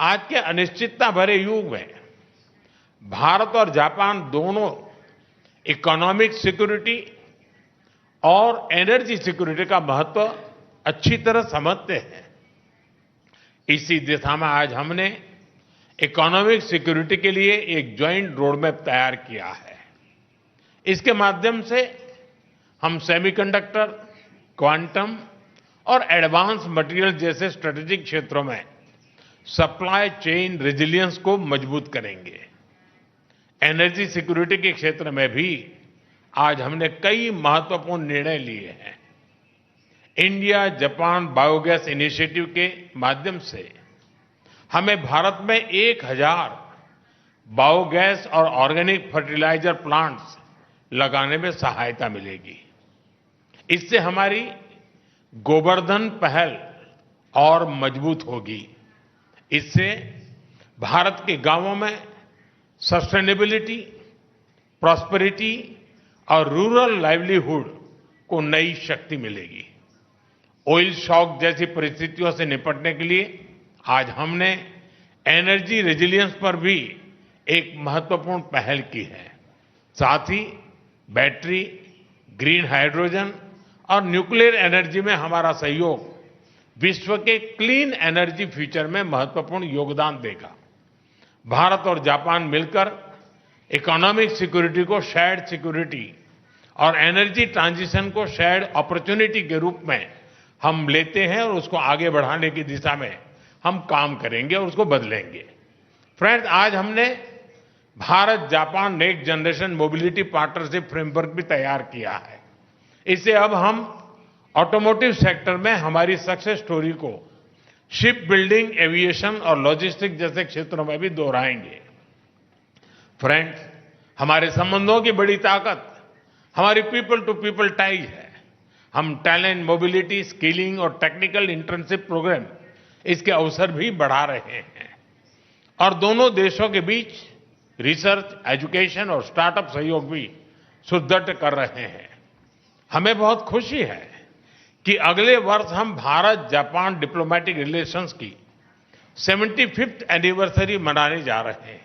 आज के अनिश्चितता भरे युग में भारत और जापान दोनों इकोनॉमिक सिक्योरिटी और एनर्जी सिक्योरिटी का महत्व अच्छी तरह समझते हैं। इसी दिशा में आज हमने इकोनॉमिक सिक्योरिटी के लिए एक ज्वाइंट रोडमैप तैयार किया है। इसके माध्यम से हम सेमीकंडक्टर, क्वांटम और एडवांस मटेरियल जैसे स्ट्रेटेजिक क्षेत्रों में सप्लाई चेन रेजिलियंस को मजबूत करेंगे। एनर्जी सिक्योरिटी के क्षेत्र में भी आज हमने कई महत्वपूर्ण निर्णय लिए हैं। इंडिया जापान बायोगैस इनिशिएटिव के माध्यम से हमें भारत में 1000 बायोगैस और ऑर्गेनिक फर्टिलाइजर प्लांट्स लगाने में सहायता मिलेगी। इससे हमारी गोवर्धन पहल और मजबूत होगी। इससे भारत के गांवों में सस्टेनेबिलिटी, प्रॉस्पेरिटी और रूरल लाइवलीहुड को नई शक्ति मिलेगी। ऑयल शॉक जैसी परिस्थितियों से निपटने के लिए आज हमने एनर्जी रेजिलियंस पर भी एक महत्वपूर्ण पहल की है। साथ ही बैटरी, ग्रीन हाइड्रोजन और न्यूक्लियर एनर्जी में हमारा सहयोग विश्व के क्लीन एनर्जी फ्यूचर में महत्वपूर्ण योगदान देगा। भारत और जापान मिलकर इकोनॉमिक सिक्योरिटी को शेयर्ड सिक्योरिटी और एनर्जी ट्रांजिशन को शेयर्ड अपॉर्चुनिटी के रूप में हम लेते हैं और उसको आगे बढ़ाने की दिशा में हम काम करेंगे और उसको बदलेंगे। फ्रेंड्स, आज हमने Bharat Japan next generation mobility partnership framework भी तैयार किया है। इससे अब हम ऑटोमोटिव सेक्टर में हमारी सक्सेस स्टोरी को शिप बिल्डिंग, एविएशन और लॉजिस्टिक जैसे क्षेत्रों में भी दोहराएंगे। फ्रेंड्स, हमारे संबंधों की बड़ी ताकत हमारी पीपल टू पीपल टाइज है। हम टैलेंट मोबिलिटी, स्किलिंग और टेक्निकल इंटर्नशिप प्रोग्राम इसके अवसर भी बढ़ा रहे हैं और दोनों देशों के बीच रिसर्च, एजुकेशन और स्टार्टअप सहयोग भी सुदृढ़ कर रहे हैं। हमें बहुत खुशी है कि अगले वर्ष हम भारत जापान डिप्लोमेटिक रिलेशंस की 75th एनिवर्सरी मनाने जा रहे हैं।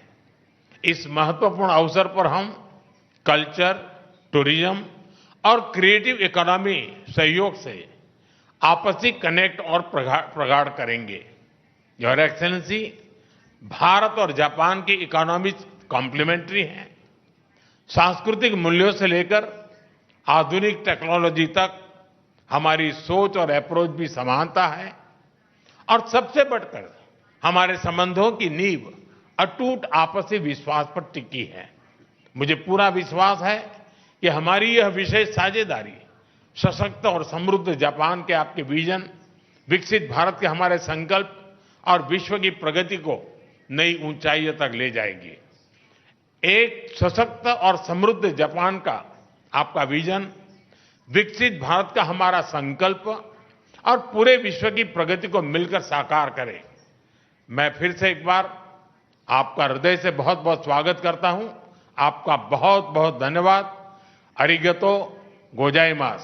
इस महत्वपूर्ण अवसर पर हम कल्चर, टूरिज्म और क्रिएटिव इकोनॉमी सहयोग से आपसी कनेक्ट और प्रगाढ़ करेंगे। योर एक्सेलेंसी, भारत और जापान की इकोनॉमी कॉम्प्लीमेंट्री है। सांस्कृतिक मूल्यों से लेकर आधुनिक टेक्नोलॉजी तक हमारी सोच और अप्रोच भी समानता है और सबसे बढ़कर हमारे संबंधों की नींव अटूट आपसी विश्वास पर टिकी है। मुझे पूरा विश्वास है कि हमारी यह विशेष साझेदारी सशक्त और समृद्ध जापान के आपके विजन, विकसित भारत के हमारे संकल्प और विश्व की प्रगति को नई ऊंचाइयों तक ले जाएगी। एक सशक्त और समृद्ध जापान का आपका विजन, विकसित भारत का हमारा संकल्प और पूरे विश्व की प्रगति को मिलकर साकार करें। मैं फिर से एक बार आपका हृदय से बहुत बहुत स्वागत करता हूं। आपका बहुत बहुत धन्यवाद। अरिगतो गोजाइमास।